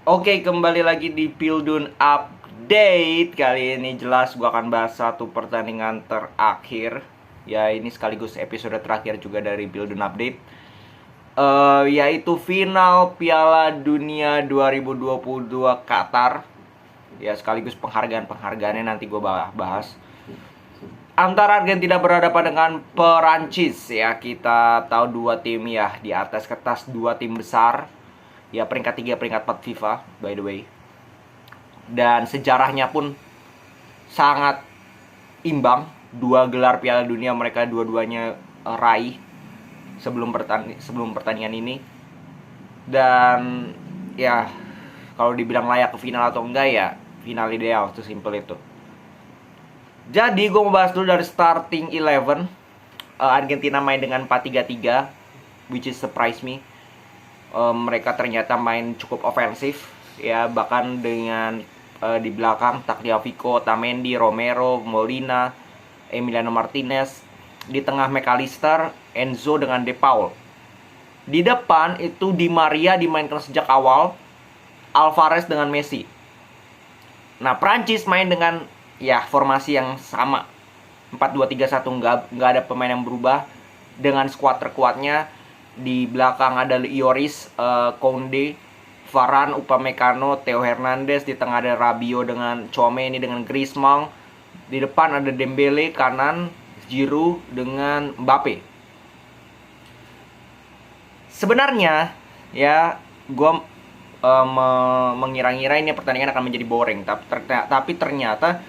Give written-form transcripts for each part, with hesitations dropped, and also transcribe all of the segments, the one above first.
Oke, kembali lagi di Pildun Update. Kali ini jelas gue akan bahas satu pertandingan terakhir. Ya, ini sekaligus episode terakhir juga dari Pildun Update. Yaitu final Piala Dunia 2022 Qatar. Ya, sekaligus penghargaannya nanti gue bahas. Antara Argentina berhadapan dengan Perancis, ya kita tahu dua tim ya di atas kertas, dua tim besar. Ya, peringkat 3, peringkat 4 FIFA by the way. Dan sejarahnya pun sangat imbang. Dua gelar Piala Dunia mereka dua-duanya raih sebelum pertandingan ini. Dan ya, kalau dibilang layak ke final atau enggak, ya final ideal, sesimpel itu. Jadi gue mau bahas dulu dari starting 11. Argentina main dengan 4-3-3, which is surprise me. Mereka ternyata main cukup ofensif, ya, bahkan dengan di belakang Tagliafico, Otamendi, Romero, Molina, Emiliano Martinez, di tengah McAllister, Enzo dengan De Paul. Di depan itu Di Maria dimainkan sejak awal, Alvarez dengan Messi. Nah, Prancis main dengan ya formasi yang sama, 4-2-3-1, nggak ada pemain yang berubah, dengan skuad terkuatnya. Di belakang ada Lloris, Koundé, Varane, Upamecano, Theo Hernandez. Di tengah ada Rabiot dengan Tchouaméni dengan Griezmann. Di depan ada Dembele kanan, Giroud dengan Mbappe. Sebenarnya ya gue mengira-ngira ini pertandingan akan menjadi boring, tapi ternyata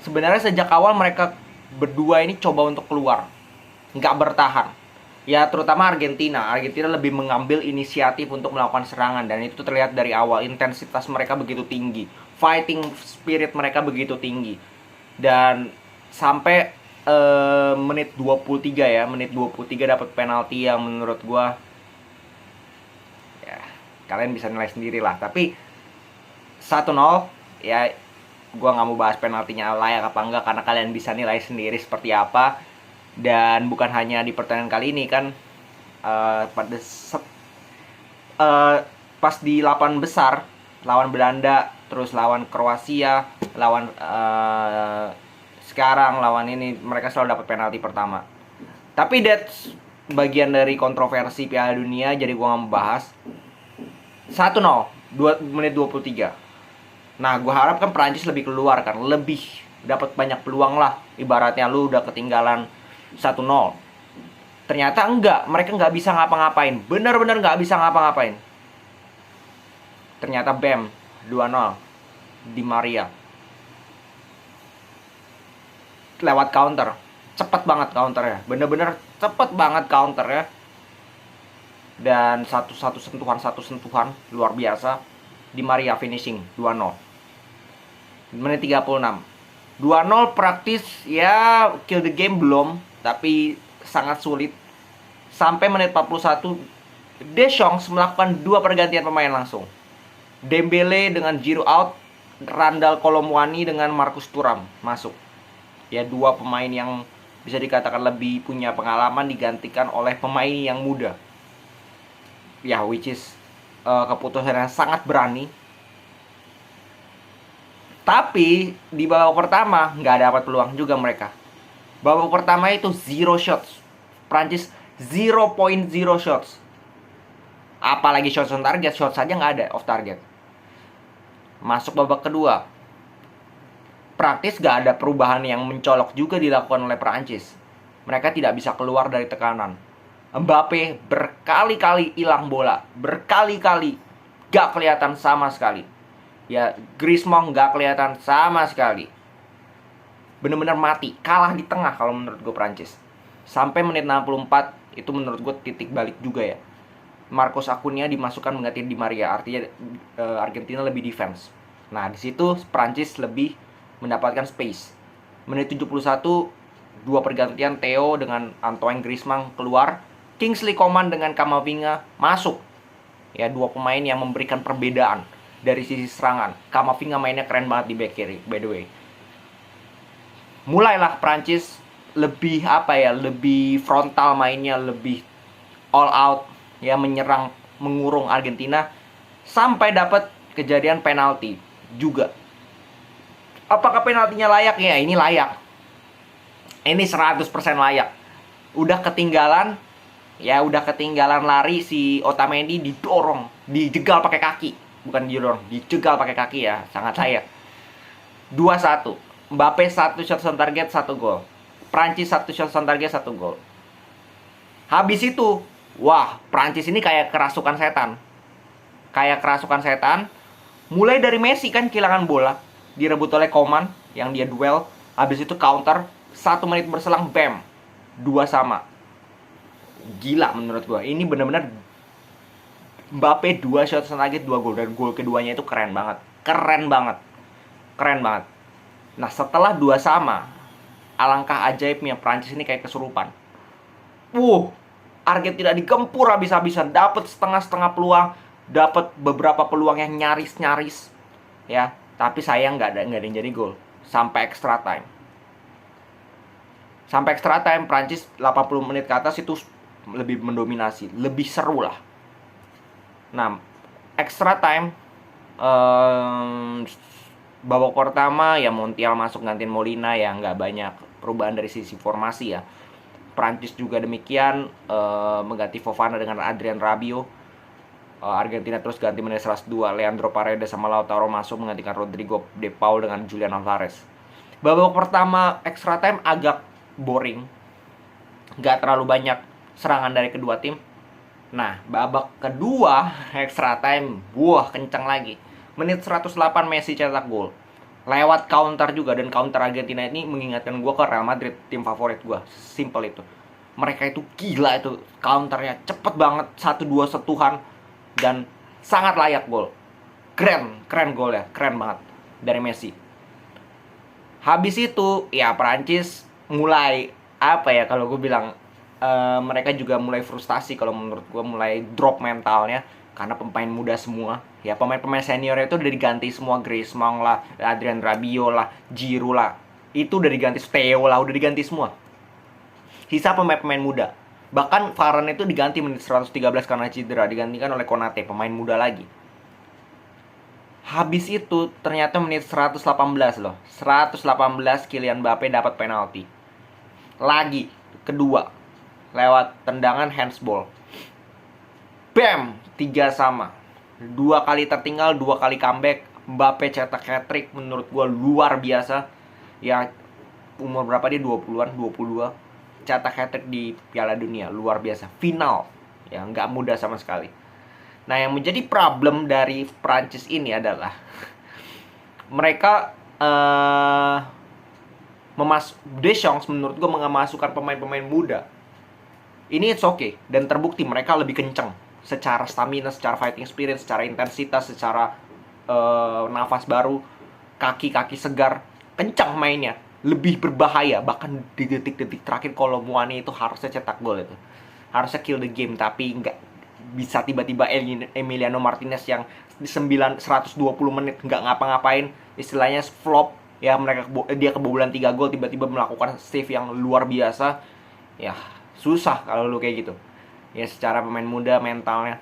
sebenarnya sejak awal mereka berdua ini coba untuk keluar, nggak bertahan. Ya, terutama Argentina lebih mengambil inisiatif untuk melakukan serangan, dan itu terlihat dari awal. Intensitas mereka begitu tinggi, fighting spirit mereka begitu tinggi. Dan sampai menit 23 ya, menit 23 dapat penalti yang menurut gua ya kalian bisa nilai sendiri lah. Tapi 1-0 ya, gua nggak mau bahas penaltinya layak apa enggak, karena kalian bisa nilai sendiri seperti apa. Dan bukan hanya di pertandingan kali ini kan, pas di 8 besar lawan Belanda, terus lawan Kroasia, lawan sekarang lawan ini, mereka selalu dapat penalti pertama. Tapi that's bagian dari kontroversi Piala Dunia, jadi gua nggak mau bahas. 1-0 menit 23. Nah, gue harap kan Prancis lebih keluar kan, lebih dapat banyak peluang lah. Ibaratnya lu udah ketinggalan 1-0. Ternyata enggak, mereka nggak bisa ngapa-ngapain. Bener-bener nggak bisa ngapa-ngapain. Ternyata bam, 2-0 Di Maria lewat counter. Cepet banget counternya, bener-bener cepet banget counternya. Dan satu sentuhan luar biasa. Di Maria finishing 2-0 menit 36. 2-0 praktis ya, kill the game belum, tapi sangat sulit. Sampai menit 41 Deschamps melakukan 2 pergantian pemain langsung. Dembele dengan Giroud out, Randal Colomwani dengan Marcus Thuram masuk. Ya, 2 pemain yang bisa dikatakan lebih punya pengalaman digantikan oleh pemain yang muda. Ya, which is keputusan yang sangat berani. Tapi di babak pertama nggak dapat peluang juga mereka. Babak pertama itu 0 shots. Prancis 0.0 shots. Apalagi shots on target, shots saja nggak ada off target. Masuk babak kedua, praktis nggak ada perubahan yang mencolok juga dilakukan oleh Prancis. Mereka tidak bisa keluar dari tekanan. Mbappe berkali-kali hilang bola, berkali-kali gak kelihatan sama sekali. Ya, Griezmann gak kelihatan sama sekali. Bener-bener mati, kalah di tengah kalau menurut gue Prancis. Sampai menit 64 itu menurut gue titik balik juga ya. Marcos Acuna dimasukkan mengganti Di Maria, artinya Argentina lebih defense. Nah, di situ Prancis lebih mendapatkan space. Menit 71, 2 pergantian, Theo dengan Antoine Griezmann keluar, Kingsley Coman dengan Camavinga masuk. Ya, 2 pemain yang memberikan perbedaan dari sisi serangan. Camavinga mainnya keren banget di back kiri, by the way. Mulailah Prancis lebih lebih frontal mainnya, lebih all out, ya, menyerang, mengurung Argentina sampai dapat kejadian penalti juga. Apakah penaltinya layak? Ya, ini layak. Ini 100% layak. Udah ketinggalan lari, si Otamendi didorong, dijegal pakai kaki. Bukan didorong, dijegal pakai kaki ya. Sangat layak. 2-1. Mbappe 1 shot on target, 1 gol. Prancis 1 shot on target, 1 gol. Habis itu, wah, Prancis ini kayak kerasukan setan. Mulai dari Messi kan kehilangan bola, direbut oleh Coman yang dia duel. Habis itu counter, 1 menit berselang, bam, 2-2. Gila menurut gue. Ini benar-benar Mbappe 2 shot on target, 2 gol. Dan gol keduanya itu keren banget. Nah, setelah 2-2, alangkah ajaibnya Prancis ini kayak kesurupan. Argentina digempur habis-habisan, dapat setengah-setengah peluang, dapat beberapa peluang yang nyaris ya, tapi sayang nggak ada yang jadi gol sampai extra time. Prancis 80 menit ke atas itu lebih mendominasi, lebih seru lah. Nah, extra time babak pertama ya Montiel masuk gantiin Molina, ya nggak banyak perubahan dari sisi formasi ya. Prancis juga demikian, mengganti Fofana dengan Adrien Rabiot. Argentina terus ganti menit 102, Leandro Paredes sama Lautaro masuk menggantikan Rodrigo De Paul dengan Julian Alvarez. Babak pertama extra time agak boring, nggak terlalu banyak serangan dari kedua tim. Nah, babak kedua extra time, kencang lagi. Menit 108 Messi cetak gol lewat counter juga, dan counter Argentina ini mengingatkan gue ke Real Madrid, tim favorit gue. Simple itu. Mereka itu gila, itu counternya cepet banget, 1-2 sentuhan, dan sangat layak gol. Keren gol ya, keren banget dari Messi. Habis itu ya Prancis mulai kalau gue bilang, mereka juga mulai frustasi kalau menurut gue, mulai drop mentalnya karena pemain muda semua. Ya, pemain seniornya itu udah diganti semua, Griezmann lah, Adrien Rabiot lah, Giroud lah. Itu udah diganti, Theo lah, udah diganti semua. Sisa pemain muda. Bahkan Varane itu diganti menit 113 karena cedera, digantikan oleh Konate, pemain muda lagi. Habis itu ternyata menit 118 loh. 118 Kylian Mbappe dapat penalti. Lagi kedua lewat tendangan handsball. Bam, 3-3. 2 kali tertinggal, 2 kali comeback. Mbappe cetak hat-trick, menurut gue luar biasa. Ya, umur berapa dia? 20-an, 22. Cetak hat-trick di Piala Dunia, luar biasa. Final, ya nggak mudah sama sekali. Nah, yang menjadi problem dari Prancis ini adalah mereka Deschamps menurut gue memasukkan pemain-pemain muda. Ini it's okay, dan terbukti mereka lebih kenceng secara stamina, secara fighting spirit, secara intensitas, secara nafas baru, kaki-kaki segar, kencang mainnya, lebih berbahaya. Bahkan di detik-detik terakhir Colomboani itu harusnya cetak gol, itu harusnya kill the game, tapi nggak bisa. Tiba-tiba Emiliano Martinez yang 120 menit nggak ngapa-ngapain, istilahnya flop ya, dia kebobolan 3 gol, tiba-tiba melakukan save yang luar biasa. Ya susah kalau lu kayak gitu ya, secara pemain muda mentalnya.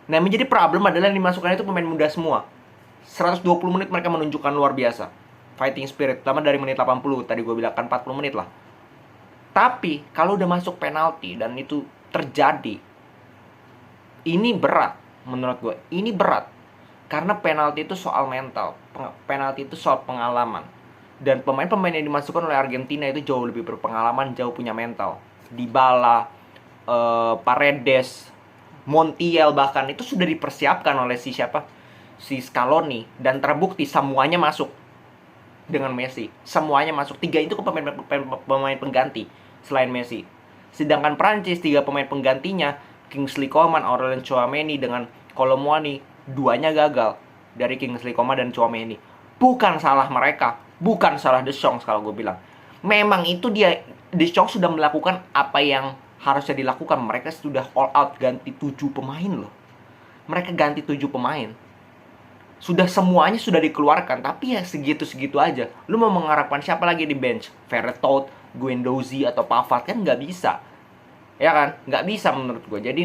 Nah, menjadi problem adalah yang dimasukkan itu pemain muda semua. 120 menit mereka menunjukkan luar biasa fighting spirit, terutama dari menit 80. Tadi gue bilang kan 40 menit lah. Tapi kalau udah masuk penalti dan itu terjadi, ini berat menurut gue. Ini berat karena penalti itu soal mental, penalti itu soal pengalaman. Dan pemain-pemain yang dimasukkan oleh Argentina itu jauh lebih berpengalaman, jauh punya mental. Dybala, Paredes, Montiel bahkan itu sudah dipersiapkan oleh si Scaloni, dan terbukti semuanya masuk dengan Messi. Semuanya masuk. 3 itu ke pemain pengganti selain Messi. Sedangkan Prancis 3 pemain penggantinya, Kingsley Coman, Aurelien Tchouameni dengan Colomboani, 2-nya gagal dari Kingsley Coman dan Tchouameni. Bukan salah mereka, bukan salah Deschamps kalau gue bilang. Memang itu Deschamps sudah melakukan apa yang harusnya dilakukan. Mereka sudah all out ganti 7 pemain loh. Mereka ganti 7 pemain. Semuanya sudah dikeluarkan, tapi ya segitu-segitu aja. Lu mau mengharapkan siapa lagi di bench? Verretou, Guendouzi atau Pavard? Kan nggak bisa. Ya kan? Nggak bisa menurut gue. Jadi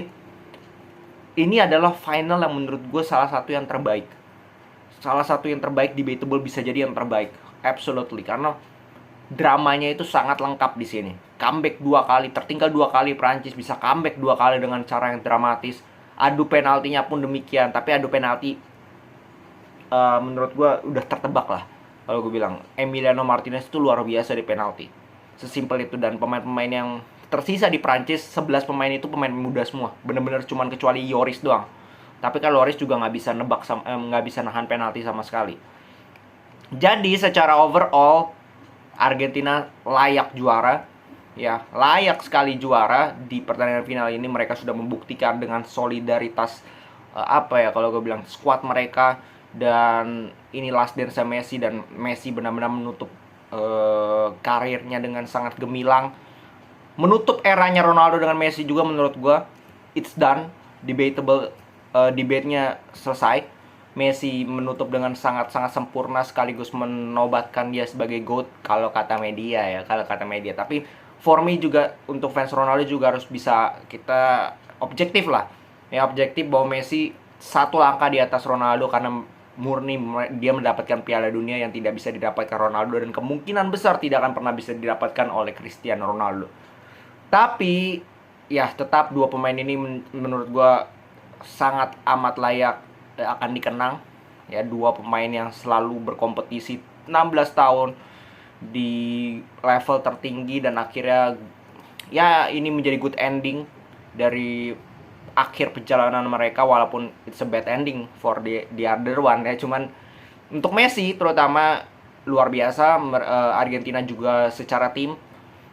ini adalah final yang menurut gue salah satu yang terbaik salah satu yang terbaik, debatable bisa jadi yang terbaik. Absolutely, karena dramanya itu sangat lengkap di sini. Comeback 2 kali, tertinggal 2 kali, Prancis bisa comeback 2 kali dengan cara yang dramatis. Adu penaltinya pun demikian, tapi adu penalti menurut gue udah tertebak lah. Kalau gue bilang Emiliano Martinez itu luar biasa di penalti, sesimpel itu. Dan pemain-pemain yang tersisa di Prancis, 11 pemain itu pemain muda semua, bener-bener cuman kecuali Lloris doang. Tapi kan Lloris juga nggak bisa nggak bisa nahan penalti sama sekali. Jadi secara overall Argentina layak juara, ya layak sekali juara di pertandingan final ini. Mereka sudah membuktikan dengan solidaritas kalau gue bilang squad mereka. Dan ini last dance Messi, dan Messi benar-benar menutup karirnya dengan sangat gemilang, menutup eranya Ronaldo dengan Messi juga. Menurut gue it's done, debatable, debate-nya selesai. Messi menutup dengan sangat-sangat sempurna, sekaligus menobatkan dia sebagai GOAT kalau kata media ya, Tapi for me juga, untuk fans Ronaldo juga harus bisa kita objektif lah. Ya, objektif bahwa Messi 1 langkah di atas Ronaldo, karena murni dia mendapatkan Piala Dunia yang tidak bisa didapatkan Ronaldo, dan kemungkinan besar tidak akan pernah bisa didapatkan oleh Cristiano Ronaldo. Tapi ya tetap 2 pemain ini menurut gue sangat amat layak akan dikenang. Ya, 2 pemain yang selalu berkompetisi 16 tahun di level tertinggi, dan akhirnya ya ini menjadi good ending dari akhir perjalanan mereka, walaupun it's a bad ending for the other one ya. Cuman untuk Messi terutama luar biasa. Argentina juga secara tim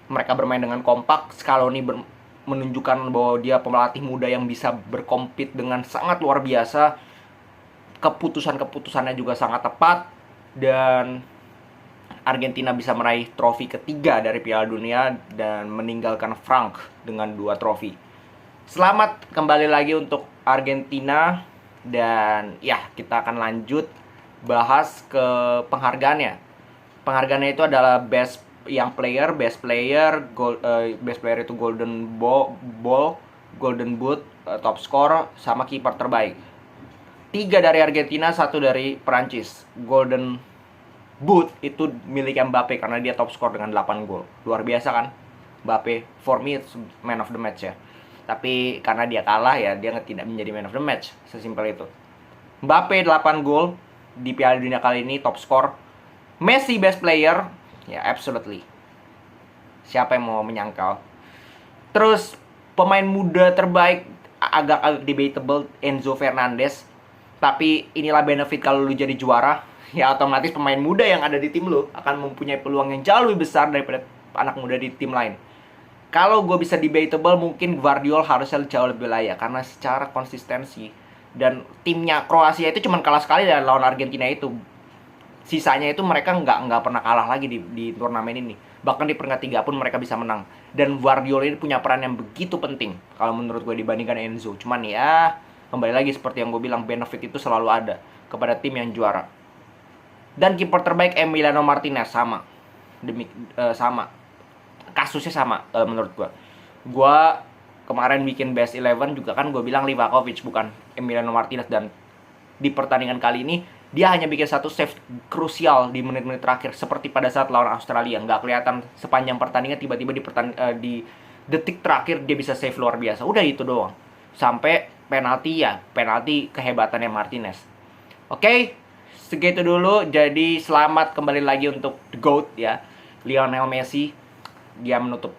mereka bermain dengan kompak. Scaloni menunjukkan bahwa dia pelatih muda yang bisa berkompet dengan sangat luar biasa. Keputusannya juga sangat tepat, dan Argentina bisa meraih trofi ketiga dari Piala Dunia dan meninggalkan Frank dengan 2 trofi. Selamat kembali lagi untuk Argentina. Dan ya, kita akan lanjut bahas ke penghargaannya. Penghargaannya itu adalah best player itu Golden Ball, Golden Boot, top score, sama kiper terbaik. 3 dari Argentina, 1 dari Perancis. Golden Boot itu milik Mbappe karena dia top score dengan 8 gol. Luar biasa kan? Mbappe, for me it's man of the match ya. Tapi karena dia kalah ya, dia tidak menjadi man of the match. Sesimpel itu. Mbappe 8 gol di Piala Dunia kali ini, top score. Messi best player, ya absolutely. Siapa yang mau menyangkal. Terus pemain muda terbaik agak debatable, Enzo Fernandez. Tapi inilah benefit kalau lu jadi juara. Ya otomatis pemain muda yang ada di tim lu akan mempunyai peluang yang jauh lebih besar daripada anak muda di tim lain. Kalau gue bisa debatable, mungkin Guardiola harusnya jauh lebih layak, karena secara konsistensi dan timnya Kroasia itu cuma kalah sekali dari lawan Argentina itu. Sisanya itu mereka nggak pernah kalah lagi di turnamen ini. Bahkan di peringkat 3 pun mereka bisa menang. Dan Guardiola ini punya peran yang begitu penting kalau menurut gue dibandingkan Enzo. Cuman ya kembali lagi seperti yang gue bilang, benefit itu selalu ada kepada tim yang juara. Dan kiper terbaik Emiliano Martinez sama. Kasusnya sama menurut gue. Gue kemarin bikin best 11 juga kan gue bilang Livakovic bukan Emiliano Martinez. Dan di pertandingan kali ini dia hanya bikin 1 save krusial di menit-menit terakhir, seperti pada saat lawan Australia. Nggak kelihatan sepanjang pertandingan, tiba-tiba di detik terakhir dia bisa save luar biasa. Udah itu doang. Sampai penalti kehebatannya Martinez. Oke, segitu dulu. Jadi selamat kembali lagi untuk the GOAT ya, Lionel Messi. Dia menutup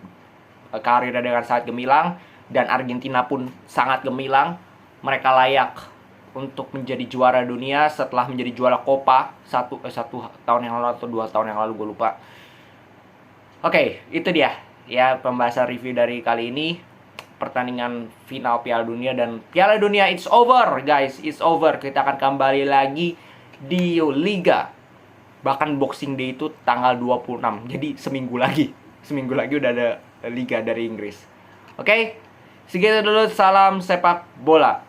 karirnya dengan sangat gemilang, dan Argentina pun sangat gemilang. Mereka layak untuk menjadi juara dunia setelah menjadi juara Copa 1 tahun yang lalu atau 2 tahun yang lalu, gue lupa. Oke, itu dia ya pembahasan review dari kali ini. Pertandingan final Piala Dunia, dan Piala Dunia it's over guys, it's over. Kita akan kembali lagi di Liga. Bahkan Boxing Day itu tanggal 26, jadi seminggu lagi udah ada Liga dari Inggris. Oke, segitu dulu, salam sepak bola.